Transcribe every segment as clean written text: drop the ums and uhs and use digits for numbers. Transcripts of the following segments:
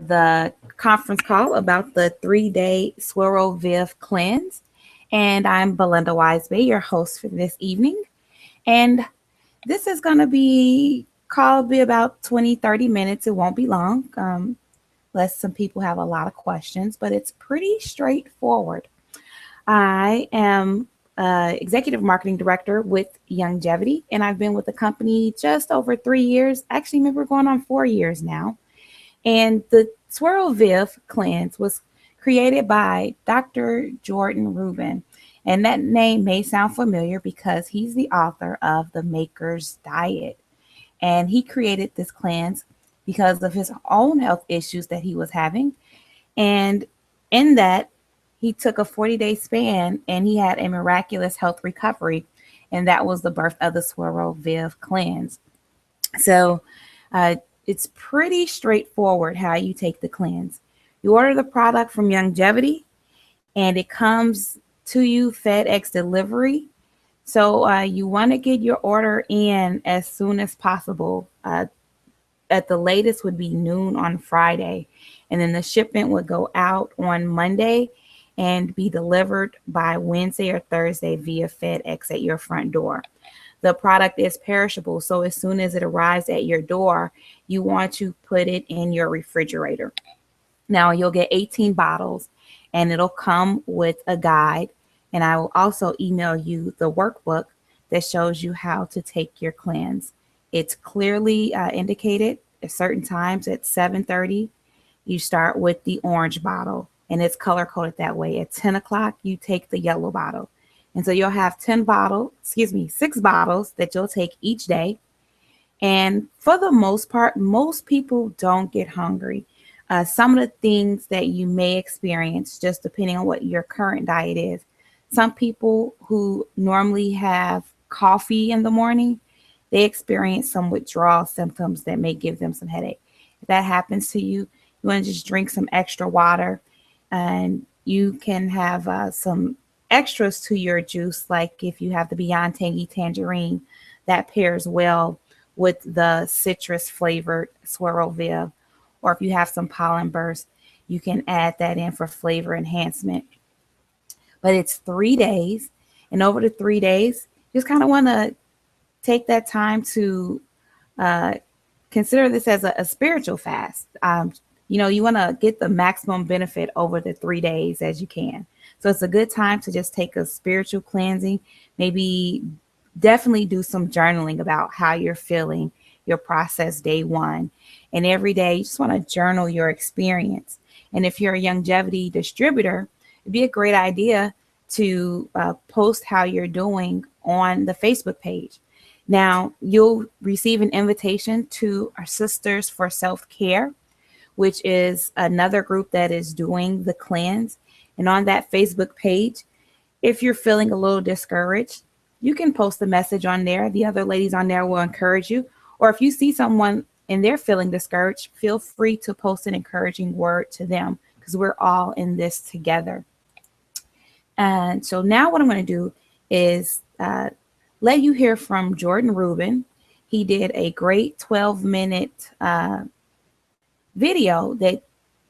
the conference call about the 3-day Swirl Viv cleanse. And I'm Belinda Wiseby, your host for this evening. And this is going to be called be about 20-30 minutes. It won't be long, unless some people have a lot of questions, but it's pretty straightforward. I am executive marketing director with Longevity, and I've been with the company just over 3 years. Actually, maybe we're going on 4 years now. And the Swirl Viv cleanse was created by Dr. Jordan Rubin. And that name may sound familiar because he's the author of The Maker's Diet. And he created this cleanse because of his own health issues that he was having. And in that, he took a 40-day span and he had a miraculous health recovery. And that was the birth of the Swirl Viv cleanse. So uh, it's pretty straightforward how you take the cleanse. You order the product from Longevity and it comes to you FedEx delivery. So you want to get your order in as soon as possible. At the latest would be noon on Friday. And then the shipment would go out on Monday and be delivered by Wednesday or Thursday via FedEx at your front door. The product is perishable, so as soon as it arrives at your door, you want to put it in your refrigerator. Now you'll get 18 bottles and it'll come with a guide. And I will also email you the workbook that shows you how to take your cleanse. It's clearly indicated at certain times at 7:30. You start with the orange bottle and it's color coded that way. At 10 o'clock, you take the yellow bottle. And so you'll have 6 bottles that you'll take each day. And for the most part, most people don't get hungry. Some of the things that you may experience, just depending on what your current diet is. Some people who normally have coffee in the morning, they experience some withdrawal symptoms that may give them some headache. If that happens to you, you want to just drink some extra water, and you can have some extras to your juice, like if you have the Beyond Tangy Tangerine, that pairs well with the citrus flavored Swirl Viv. Or if you have some pollen burst, you can add that in for flavor enhancement. But it's 3 days, and over the 3 days, just kind of want to take that time to uh, consider this as a spiritual fast. You want to get the maximum benefit over the 3 days as you can. So it's a good time to just take a spiritual cleansing, maybe definitely do some journaling about how you're feeling, your process day one. And every day, you just want to journal your experience. And if you're a longevity distributor, it'd be a great idea to post how you're doing on the Facebook page. Now, you'll receive an invitation to our Sisters for Self Care, which is another group that is doing the cleanse. And on that Facebook page, if you're feeling a little discouraged, you can post a message on there. The other ladies on there will encourage you. Or if you see someone and they're feeling discouraged, feel free to post an encouraging word to them because we're all in this together. And so now what I'm going to do is let you hear from Jordan Rubin. He did a great 12-minute video that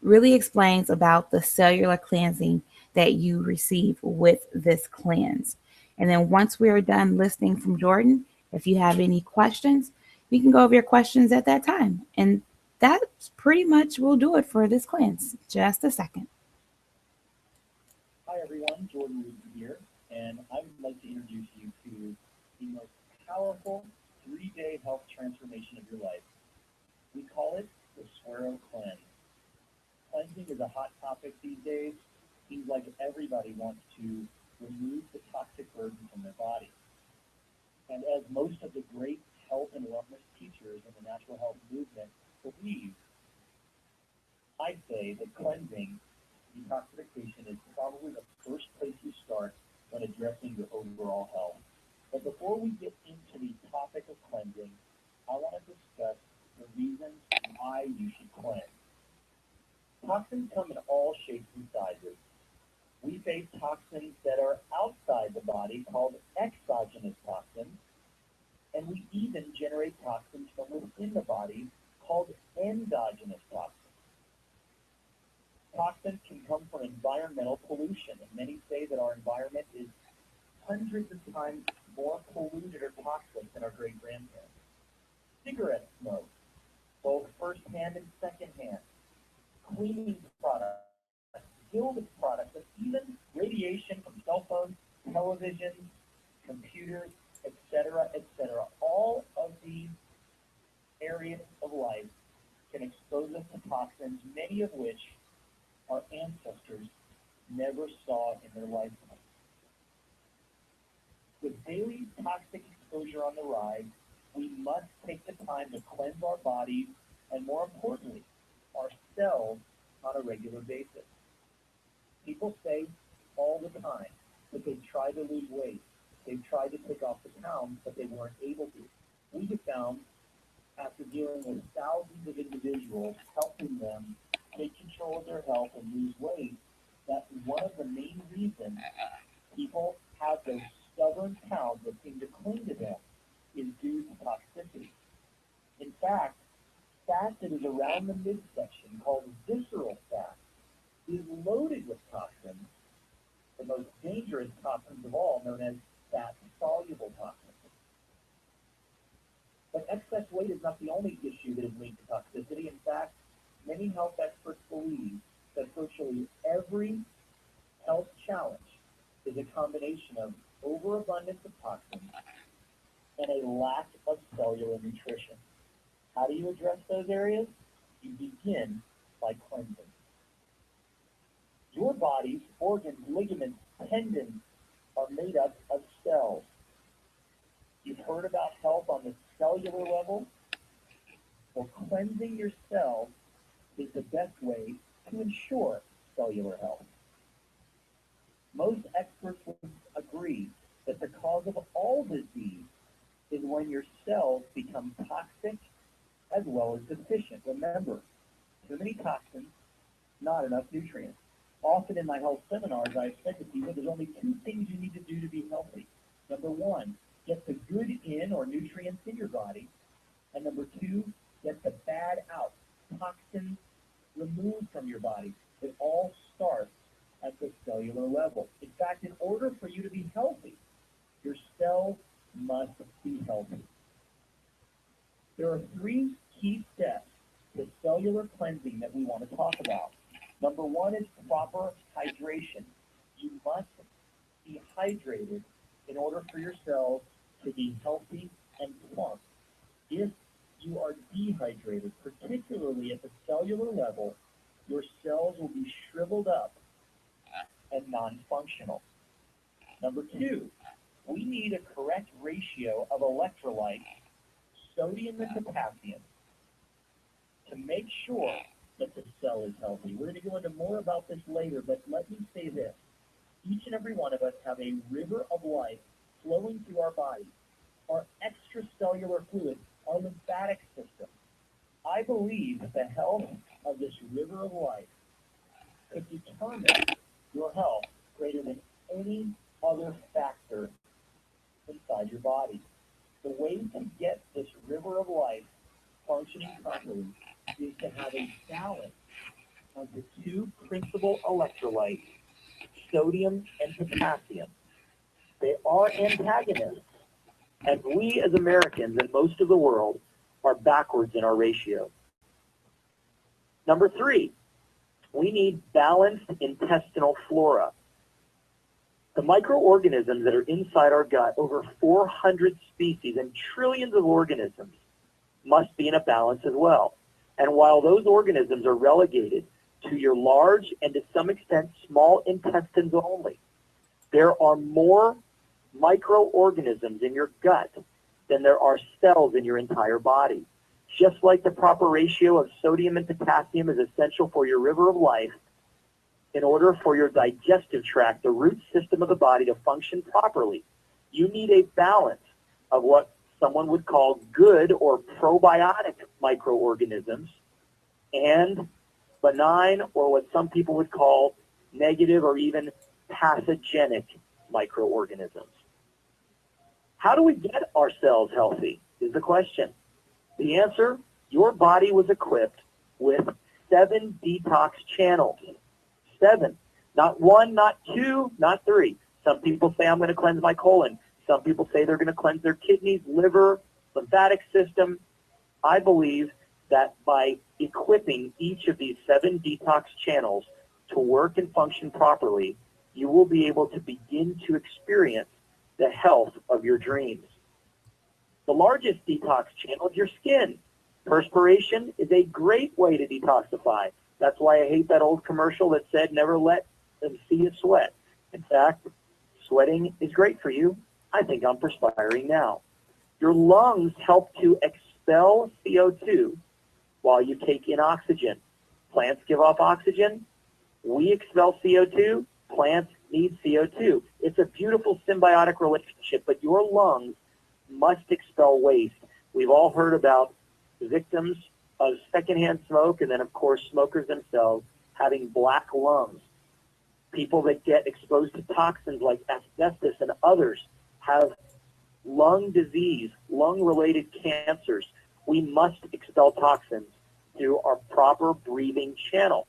really explains about the cellular cleansing that you receive with this cleanse. And then once we are done listening from Jordan, if you have any questions, we can go over your questions at that time. And that pretty much will do it for this cleanse. Just a second. Hi everyone, Jordan Rubin here, and I would like to introduce you to the most powerful 3-day health transformation of your life. We call it the Swirl Cleanse. Cleansing is a hot topic these days. Seems like everybody wants to remove the toxic burden from their body. And as most of the great health and wellness teachers in the natural health movement believe, I'd say that cleansing, detoxification, is probably the first place you start when addressing your overall health. But before we get into the topic of cleansing, I want to discuss the reasons why you should cleanse. Toxins come in all shapes and sizes. We face toxins that are outside the body called exogenous toxins, and we even generate toxins from within the body called endogenous toxins. Toxins can come from environmental pollution, and many say that our environment is hundreds of times more polluted or toxic than our great-grandparents. Cigarette smoke, both first-hand and second-hand, cleaning products, building products, and even radiation from cell phones, televisions, computers, etc., etc. All of these areas of life can expose us to toxins, many of which our ancestors never saw in their lifetime. With daily toxic exposure on the rise, we must take the time to cleanse our bodies and, more importantly, ourselves on a regular basis. People say all the time that they've tried to lose weight, they've tried to take off the pounds, but they weren't able to. We have found, after dealing with thousands of individuals, helping them take control of their health and lose weight, that one of the main reasons people have those stubborn pounds that seem to cling to them is due to toxicity. In fact, fat that is around the midsection, called visceral fat, is loaded with toxins, the most dangerous toxins of all, known as fat-soluble toxins. But excess weight is not the only issue that is linked to toxicity. In fact, many health experts believe that virtually every health challenge is a combination of overabundance of toxins and a lack of cellular nutrition. How do you address those areas? You begin by cleansing. Your body's organs, ligaments, tendons are made up of cells. You've heard about health on the cellular level? Well, cleansing your cells is the best way to ensure cellular health. Most experts would agree that the cause of all disease is when your cells become toxic as well as deficient. Remember, too many toxins, not enough nutrients. Often in my health seminars, I've said to people there's only two things you need to do to be healthy. Number one, get the good in or nutrients in your body. And number two, get the bad out, toxins removed from your body. It all starts at the cellular level. In fact, in order for you to be healthy, your cells must be healthy. There are three key steps to cellular cleansing that we want to talk about. Number one is proper hydration. You must be hydrated in order for your cells to be healthy and plump. If you are dehydrated, particularly at the cellular level, your cells will be shriveled up and non-functional. Number two, we need a correct ratio of electrolytes, sodium and potassium, to make sure that the cell is healthy. We're going to go into more about this later, but let me say this. Each and every one of us have a river of life flowing through our body. Our extracellular fluid, our lymphatic system. I believe that the health of this river of life could determine your health greater than any other factor inside your body. The way to get this river of life functioning properly is to have a balance of the two principal electrolytes, sodium and potassium. They are antagonists, and we as Americans and most of the world are backwards in our ratio. Number three, we need balanced intestinal flora. The microorganisms that are inside our gut, over 400 species and trillions of organisms, must be in a balance as well. And while those organisms are relegated to your large and to some extent small intestines only, there are more microorganisms in your gut than there are cells in your entire body. Just like the proper ratio of sodium and potassium is essential for your river of life, in order for your digestive tract, the root system of the body, to function properly, you need a balance of what someone would call good or probiotic microorganisms and benign, or what some people would call negative or even pathogenic microorganisms. How do we get our cells healthy is the question. The answer, your body was equipped with 7 detox channels. 7. Not 1, not 2, not 3. Some people say I'm going to cleanse my colon. Some people say they're going to cleanse their kidneys, liver, lymphatic system. I believe that by equipping each of these 7 detox channels to work and function properly, you will be able to begin to experience the health of your dreams. The largest detox channel is your skin. Perspiration is a great way to detoxify. That's why I hate that old commercial that said never let them see you sweat. In fact, sweating is great for you. I think I'm perspiring now. Your lungs help to expel CO2 while you take in oxygen. Plants give off oxygen. We expel CO2. Plants need CO2. It's a beautiful symbiotic relationship, but your lungs must expel waste. We've all heard about victims of secondhand smoke, and then, of course, smokers themselves having black lungs. People that get exposed to toxins like asbestos and others have lung disease, lung-related cancers. We must expel toxins through our proper breathing channel.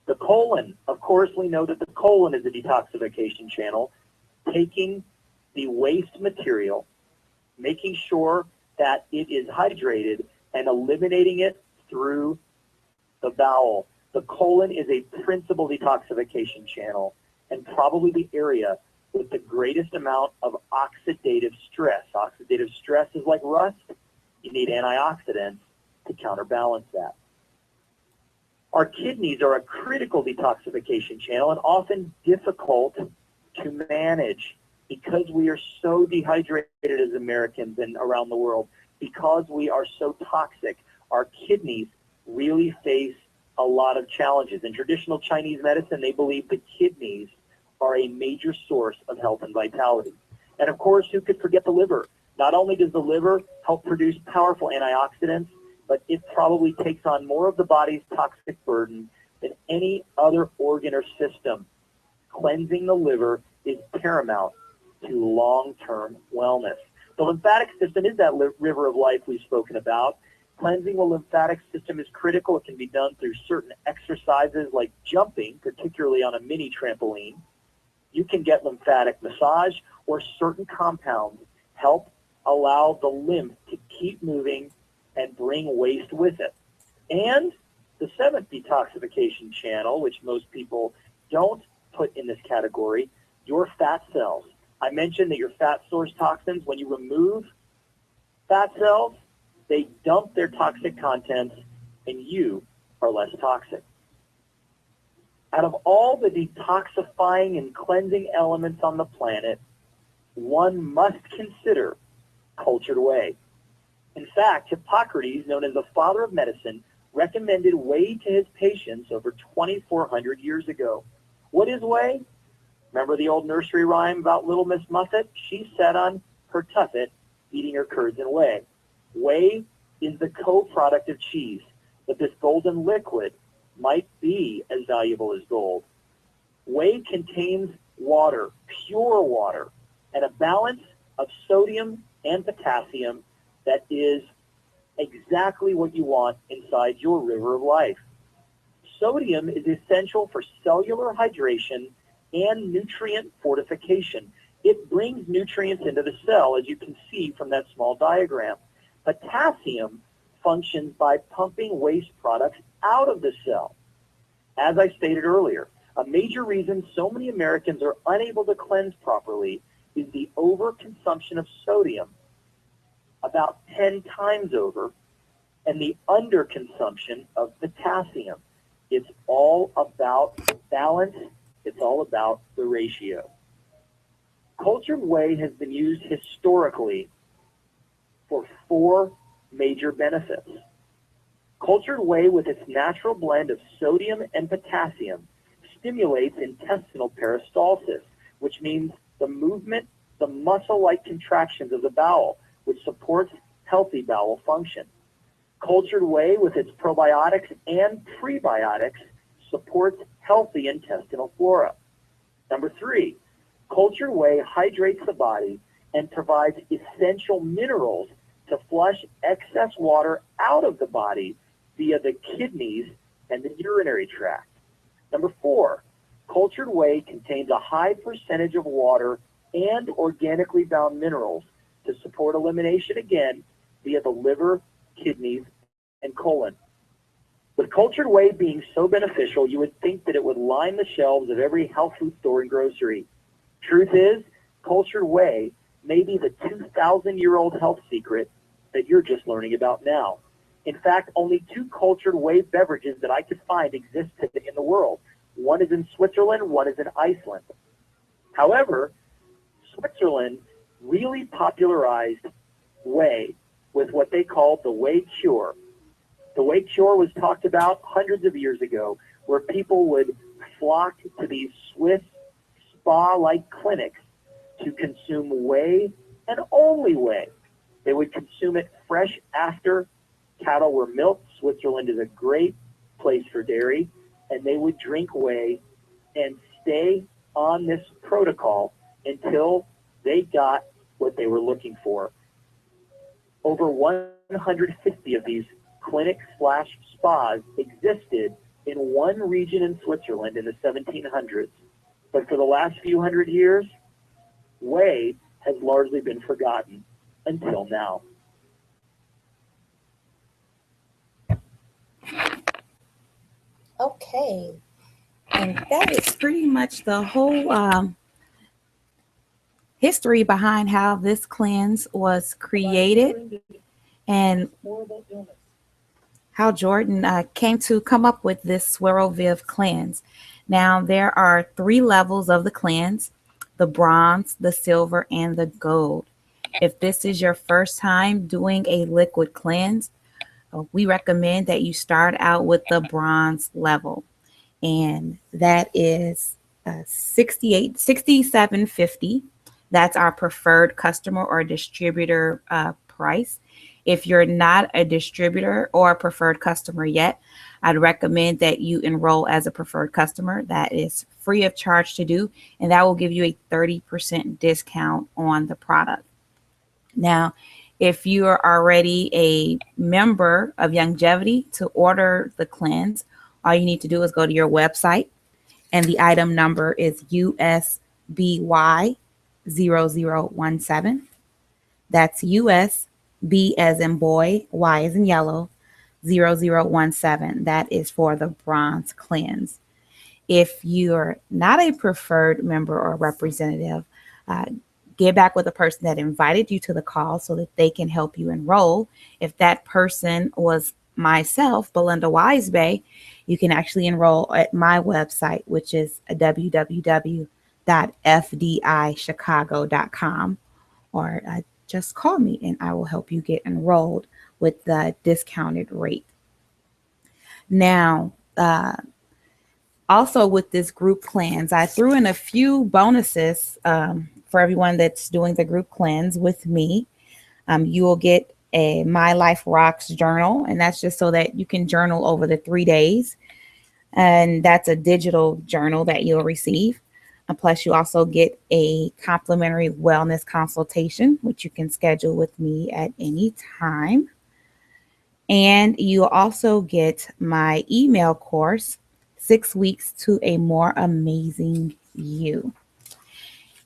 The colon, of course, we know that the colon is a detoxification channel, taking the waste material, making sure that it is hydrated, and eliminating it through the bowel. The colon is a principal detoxification channel and probably the area with the greatest amount of oxidative stress. Oxidative stress is like rust. You need antioxidants to counterbalance that. Our kidneys are a critical detoxification channel and often difficult to manage because we are so dehydrated as Americans and around the world. Because we are so toxic, our kidneys really face a lot of challenges. In traditional Chinese medicine, they believe the kidneys are a major source of health and vitality. And of course, who could forget the liver? Not only does the liver help produce powerful antioxidants, but it probably takes on more of the body's toxic burden than any other organ or system. Cleansing the liver is paramount to long-term wellness. The lymphatic system is that river of life we've spoken about. Cleansing the lymphatic system is critical. It can be done through certain exercises like jumping, particularly on a mini trampoline. You can get lymphatic massage, or certain compounds help allow the lymph to keep moving and bring waste with it. And the 7th detoxification channel, which most people don't put in this category, your fat cells. I mentioned that your fat source toxins, when you remove fat cells, they dump their toxic contents and you are less toxic. Out of all the detoxifying and cleansing elements on the planet, one must consider cultured whey. In fact, Hippocrates, known as the father of medicine, recommended whey to his patients over 2,400 years ago. What is whey? Remember the old nursery rhyme about Little Miss Muffet? She sat on her tuffet eating her curds and whey. Whey is the co-product of cheese, but this golden liquid might be as valuable as gold. Whey contains water, pure water, and a balance of sodium and potassium that is exactly what you want inside your river of life. Sodium is essential for cellular hydration and nutrient fortification. It brings nutrients into the cell, as you can see from that small diagram. Potassium functions by pumping waste products out of the cell. As I stated earlier, a major reason so many Americans are unable to cleanse properly is the overconsumption of sodium, about 10 times over, and the underconsumption of potassium. It's all about balance. It's all about the ratio. Cultured whey has been used historically for 4 major benefits. Cultured whey, with its natural blend of sodium and potassium, stimulates intestinal peristalsis, which means the movement, the muscle-like contractions of the bowel, which supports healthy bowel function. Cultured whey, with its probiotics and prebiotics, supports healthy intestinal flora. Number 3, cultured whey hydrates the body and provides essential minerals to flush excess water out of the body via the kidneys and the urinary tract. Number four, cultured whey contains a high percentage of water and organically bound minerals to support elimination again via the liver, kidneys, and colon. With cultured whey being so beneficial, you would think that it would line the shelves of every health food store and grocery. Truth is, cultured whey may be the 2,000-year-old health secret that you're just learning about now. In fact, only two cultured whey beverages that I could find exist today in the world. One is in Switzerland, one is in Iceland. However, Switzerland really popularized whey with what they called the whey cure. The whey cure was talked about hundreds of years ago, where people would flock to these Swiss spa-like clinics to consume whey and only whey. They would consume it fresh after cattle were milked. Switzerland is a great place for dairy. And they would drink whey and stay on this protocol until they got what they were looking for. Over 150 of these clinics/spas existed in one region in Switzerland in the 1700s. But for the last few hundred years, whey has largely been forgotten until now. Okay. And that is pretty much the whole history behind how this cleanse was created and how Jordan came to come up with this Swirl Viv cleanse. Now, there are three levels of the cleanse: the bronze, the silver, and the gold. If this is your first time doing a liquid cleanse, we recommend that you start out with the bronze level, and that is 67.50. That's our preferred customer or distributor price. If you're not a distributor or a preferred customer yet, I'd recommend that you enroll as a preferred customer. That is free of charge to do, and that will give you a 30% discount on the product. Now, if you are already a member of Longevity, to order the cleanse, all you need to do is go to your website, and the item number is USBY0017. That's US, B as in boy, Y as in yellow, 0017. That is for the bronze cleanse. If you're not a preferred member or representative, uh, get back with the person that invited you to the call so that they can help you enroll. If that person was myself, Belinda Wisebay, you can actually enroll at my website, which is www.fdichicago.com, or just call me and I will help you get enrolled with the discounted rate. Now, also with this group cleanse, I threw in a few bonuses for everyone that's doing the group cleanse with me. You will get a My Life Rocks journal, and that's just so that you can journal over the 3 days. And that's a digital journal that you'll receive. Plus, you also get a complimentary wellness consultation, which you can schedule with me at any time. And you also get my email course, 6 Weeks to a More Amazing You.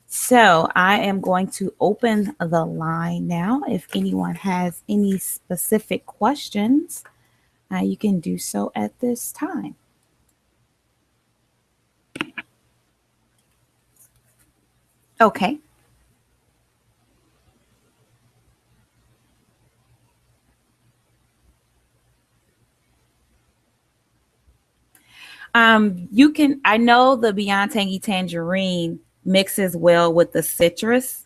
So I am going to open the line now. If anyone has any specific questions, you can do so at this time. Okay. You can, I know the Beyond Tangy Tangerine mixes well with the citrus.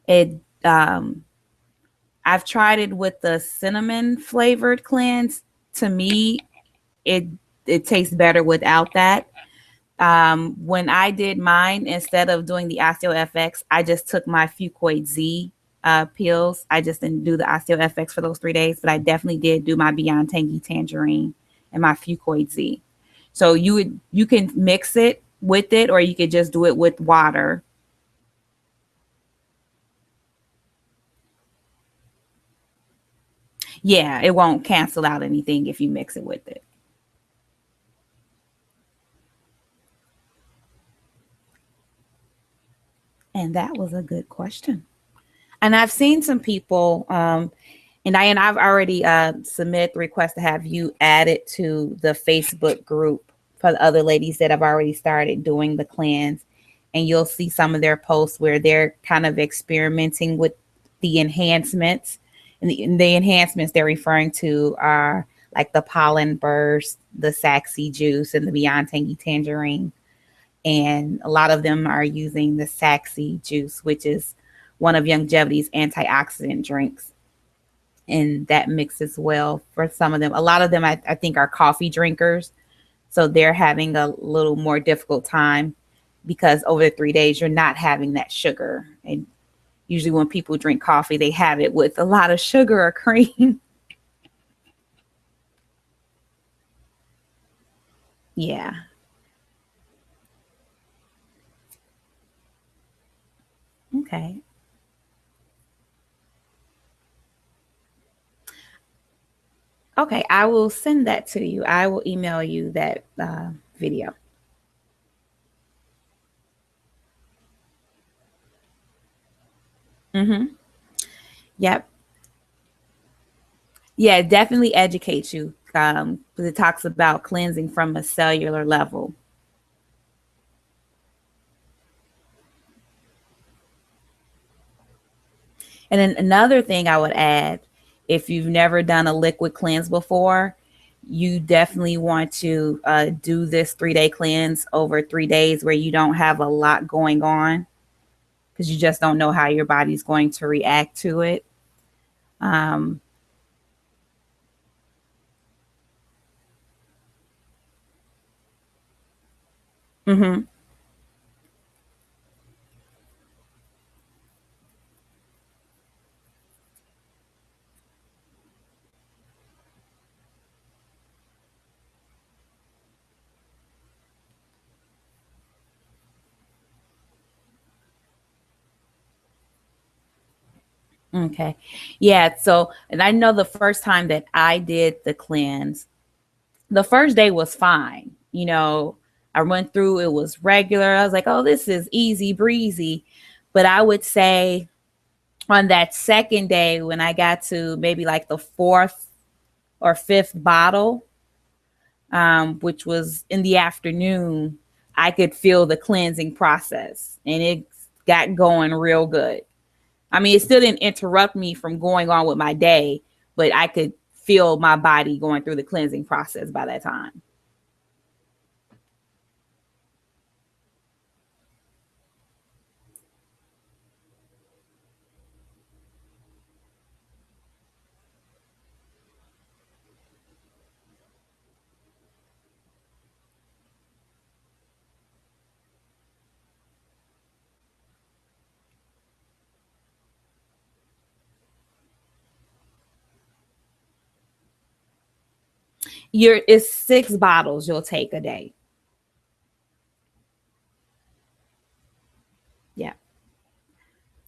It, I've tried it with the cinnamon flavored cleanse. To me, it it tastes better without that. When I did mine, instead of doing the OsteoFX, I just took my Fucoid Z pills. I just didn't do the OsteoFX for those 3 days, but I definitely did do my Beyond Tangy Tangerine and my Fucoid Z. So you can mix it with it, or you could just do it with water. Yeah, it won't cancel out anything if you mix it with it. And that was a good question. And I've seen some people, and Diane, I've already submitted the request to have you added to the Facebook group for the other ladies that have already started doing the cleanse. And you'll see some of their posts where they're kind of experimenting with the enhancements. And the enhancements they're referring to are like the pollen burst, the saxy juice, and the beyond tangy tangerine. And a lot of them are using the saxy juice, which is one of Longevity's antioxidant drinks, and that mixes well for some of them. A lot of them, I think, are coffee drinkers, so they're having a little more difficult time because over the 3 days you're not having that sugar. And usually when people drink coffee, they have it with a lot of sugar or cream. Yeah. Okay. Okay. I will send that to you. I will email you that video. Mm-hmm. Yep. Yeah, it definitely educates you because it talks about cleansing from a cellular level. And then another thing I would add, if you've never done a liquid cleanse before, you definitely want to do this 3 day cleanse over 3 days where you don't have a lot going on because you just don't know how your body's going to react to it. Um, mhm. Okay. Yeah. So, and I know the first time that I did the cleanse, the first day was fine. I went through, it was regular. I was like, oh, this is easy breezy. But I would say on that second day, when I got to maybe like the fourth or fifth bottle, which was in the afternoon, I could feel the cleansing process and it got going real good. I mean, it still didn't interrupt me from going on with my day, but I could feel my body going through the cleansing process by that time. It's 6 bottles you'll take a day. Yeah.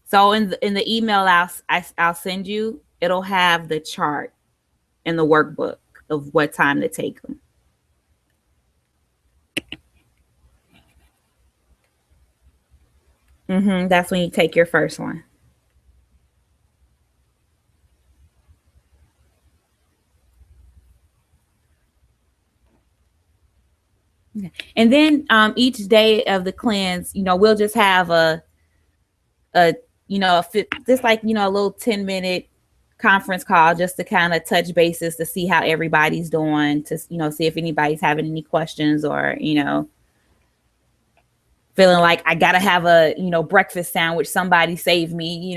So in the email I'll send you, it'll have the chart and the workbook of what time to take them. That's when you take your first one. Okay. And then each day of the cleanse, we'll just have a just like a little 10-minute conference call just to kind of touch bases to see how everybody's doing, to see if anybody's having any questions or feeling like I gotta have a breakfast sandwich, somebody save me.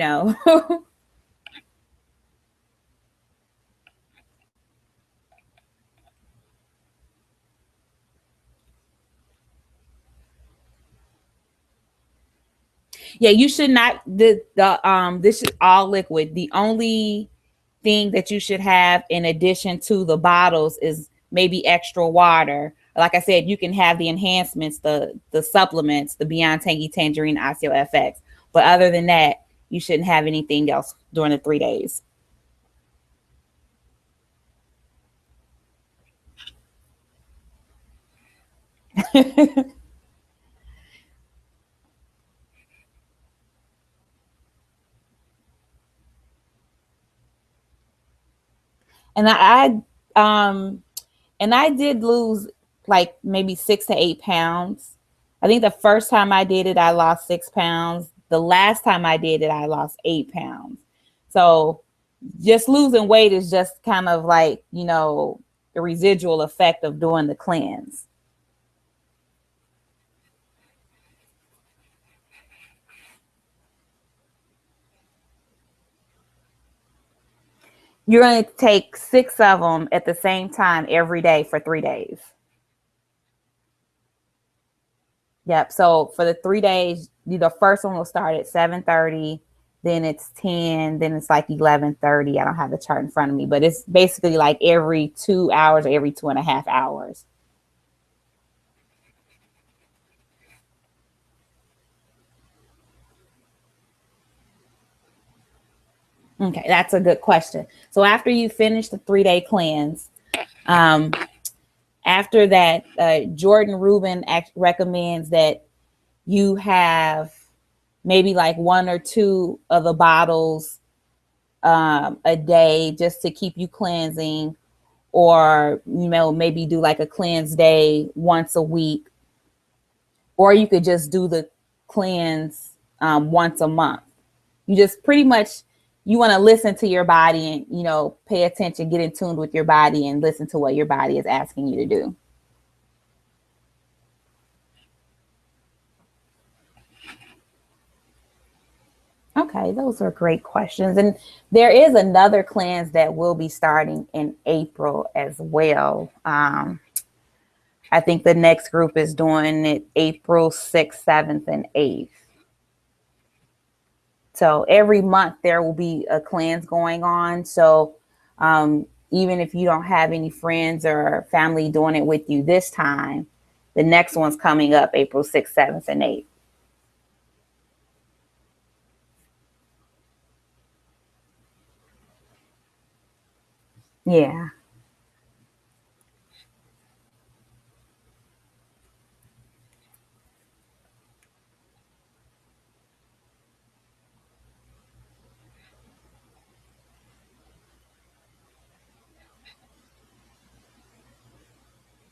Yeah, you should not, this is all liquid. The only thing that you should have in addition to the bottles is maybe extra water. Like I said, you can have the enhancements, the supplements, the Beyond Tangy Tangerine Osteo FX. But other than that, you shouldn't have anything else during the 3 days. And I and I did lose like maybe 6 to 8 pounds. I think the first time I did it, I lost 6 pounds. The last time I did it, I lost 8 pounds. So just losing weight is just kind of like, the residual effect of doing the cleanse. You're going to take 6 of them at the same time every day for 3 days. Yep. So for the 3 days, the first one will start at 7:30, then it's 10, then it's like 11:30. I don't have the chart in front of me, but it's basically like every 2 hours or every 2.5 hours. Okay, that's a good question. So after you finish the 3 day cleanse, um, after that, Jordan Rubin recommends that you have maybe like one or two of the bottles a day just to keep you cleansing, or maybe do like a cleanse day once a week, or you could just do the cleanse once a month. You just pretty much, you want to listen to your body and pay attention, get in tune with your body and listen to what your body is asking you to do. Okay, those are great questions. And there is another cleanse that will be starting in April as well. I think the next group is doing it April 6th, 7th, and 8th. So every month there will be a cleanse going on. So even if you don't have any friends or family doing it with you this time, the next one's coming up April 6th, 7th, and 8th. Yeah.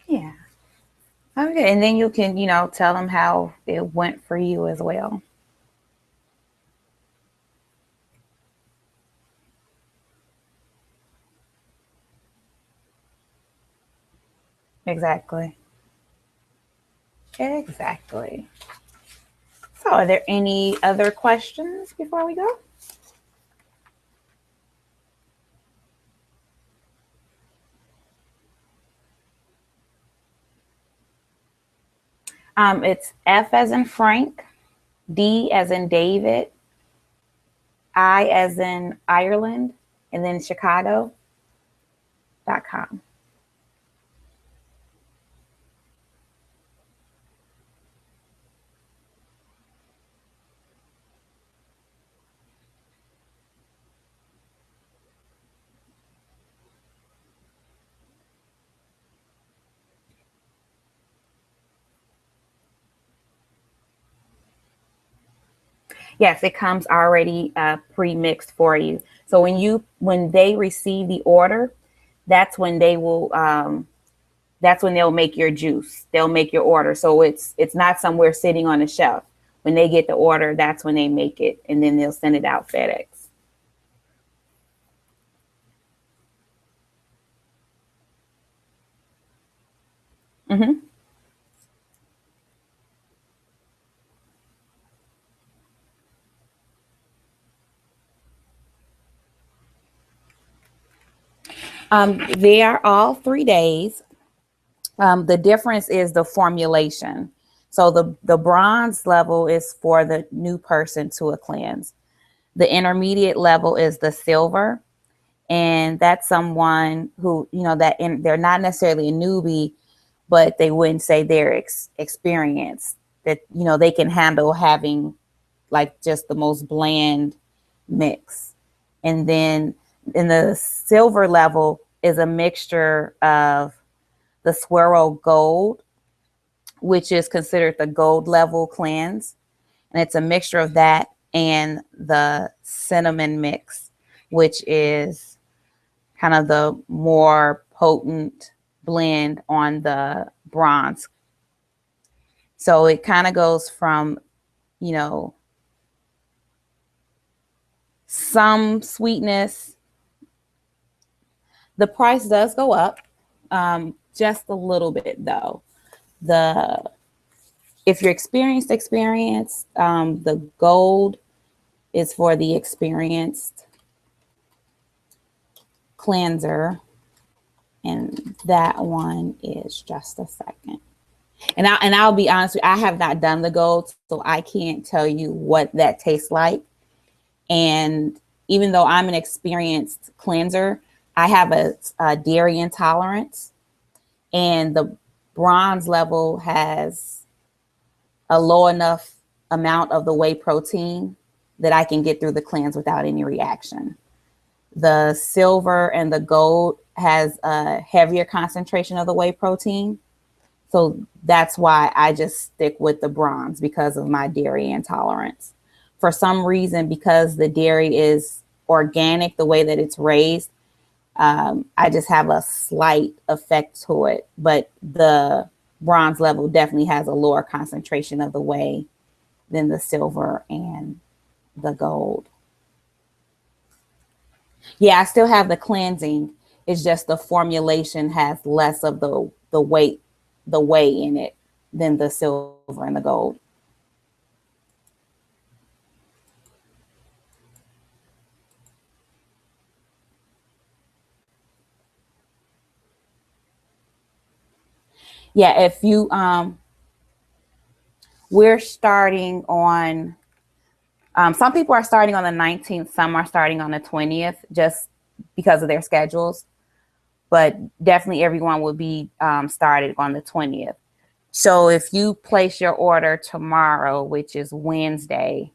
Yeah. Okay. And then you can, tell them how it went for you as well. Exactly. Exactly. So, are there any other questions before we go? It's F as in Frank, D as in David, I as in Ireland, and then Chicago.com. Yes, it comes already pre-mixed for you. So when they receive the order, that's when they'll make your juice. They'll make your order. So it's not somewhere sitting on a shelf. When they get the order, that's when they make it, and then they'll send it out FedEx. Hmm. They are all 3 days. The difference is the formulation. So the bronze level is for the new person to a cleanse. The intermediate level is the silver, and that's someone who they're not necessarily a newbie, but they wouldn't say they're experienced. That they can handle having like just the most bland mix. And then in the silver level is a mixture of the Swirl Gold, which is considered the gold level cleanse. And it's a mixture of that and the cinnamon mix, which is kind of the more potent blend on the bronze. So it kind of goes from, you know, some sweetness. The price does go up just a little bit though. The If you're experienced, the gold is for the experienced cleanser, and that one is just a second. I'll be honest with you, I have not done the gold, so I can't tell you what that tastes like. And even though I'm an experienced cleanser, I have a dairy intolerance, and the bronze level has a low enough amount of the whey protein that I can get through the cleanse without any reaction. The silver and the gold has a heavier concentration of the whey protein. So that's why I just stick with the bronze, because of my dairy intolerance. For some reason, because the dairy is organic, the way that it's raised, I just have a slight effect to it. But the bronze level definitely has a lower concentration of the whey than the silver and the gold. Yeah, I still have the cleansing. It's just the formulation has less of the whey in it than the silver and the gold. Yeah, if you we're starting on some people are starting on the 19th, some are starting on the 20th, just because of their schedules. But definitely everyone will be started on the 20th. So if you place your order tomorrow, which is Wednesday,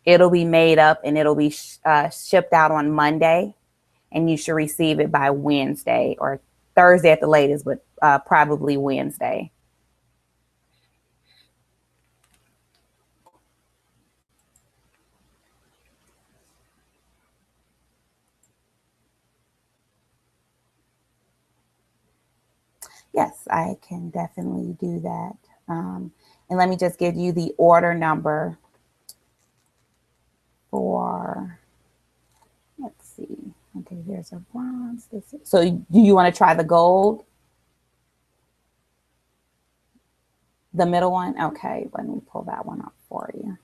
it'll be made up and it'll be shipped out on Monday, and you should receive it by Wednesday or Thursday at the latest, but probably Wednesday. Yes, I can definitely do that. And let me just give you the order number for, let's see. Okay, here's a bronze. So do you want to try the gold? The middle one? Okay, let me pull that one up for you.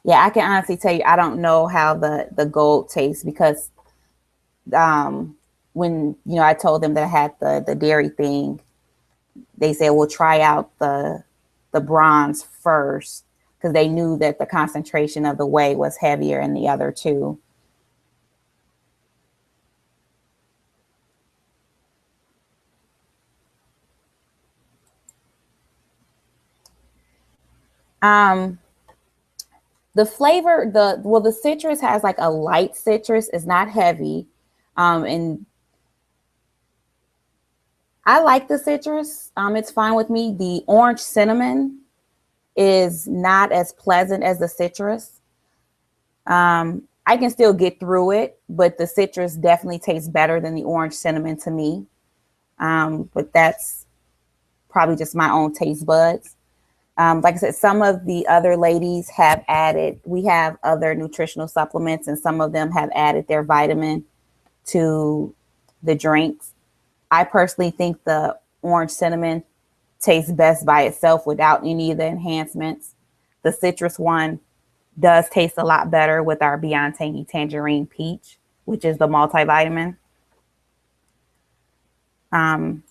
Yeah, I can honestly tell you, I don't know how the gold tastes, because when I told them that I had the dairy thing, they said, "We'll try out the bronze first," because they knew that the concentration of the whey was heavier in the other two. Um, the flavor, the citrus has like a light citrus. It's not heavy, and I like the citrus. It's fine with me. The orange cinnamon is not as pleasant as the citrus. I can still get through it, but the citrus definitely tastes better than the orange cinnamon to me. But that's probably just my own taste buds. Like I said, some of the other ladies have added, we have other nutritional supplements, and some of them have added their vitamin to the drinks. I personally think the orange cinnamon tastes best by itself without any of the enhancements. The citrus one does taste a lot better with our Beyond Tangy Tangerine Peach, which is the multivitamin. Um,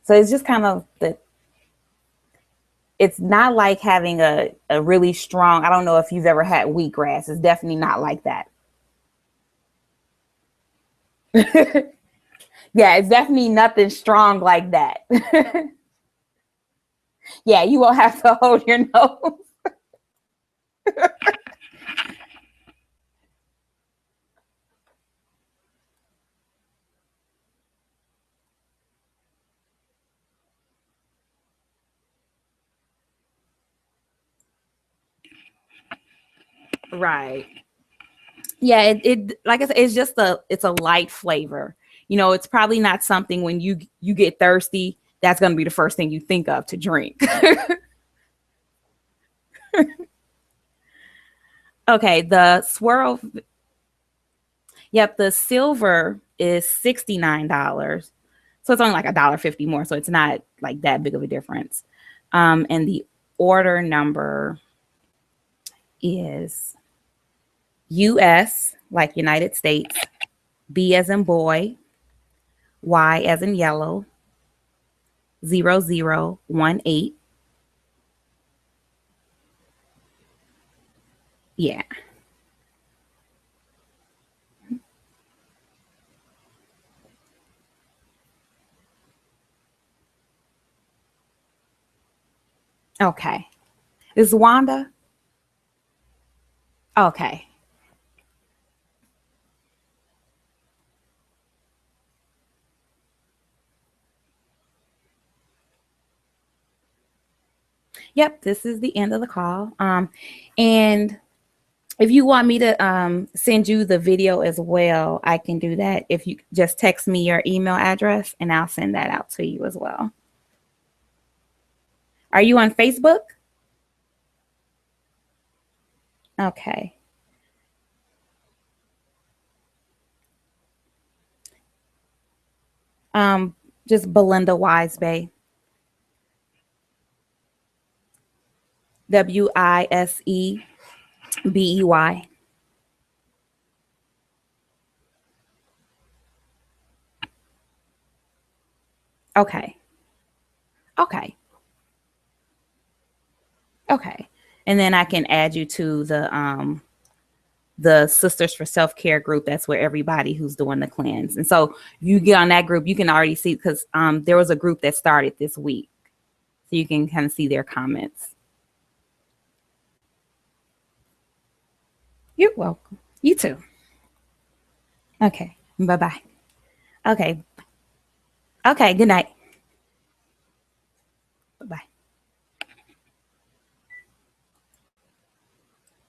so it's just kind of it's not like having a really strong, I don't know if you've ever had wheatgrass. It's definitely not like that. Yeah, it's definitely nothing strong like that. Yeah, you will have to hold your nose. Right. Yeah, it like I said, it's a light flavor. You know, it's probably not something when you get thirsty, that's gonna be the first thing you think of to drink. Okay, the swirl, yep, the silver is $69. So it's only like $1.50 more. So it's not like that big of a difference. And the order number is US, like United States, B as in boy, Y as in yellow, 0018. Yeah. Okay. Is Wanda? Okay. Yep, this is the end of the call. And if you want me to send you the video as well, I can do that. If you just text me your email address and I'll send that out to you as well. Are you on Facebook? Okay. Um, just Belinda Wisebay. Wisebey. Okay. Okay. Okay. And then I can add you to the Sisters for Self Care group. That's where everybody who's doing the cleanse. And so you get on that group, you can already see because there was a group that started this week. So you can kind of see their comments. You're welcome. You too. Okay. Bye bye. Okay. Okay. Good night. Bye bye.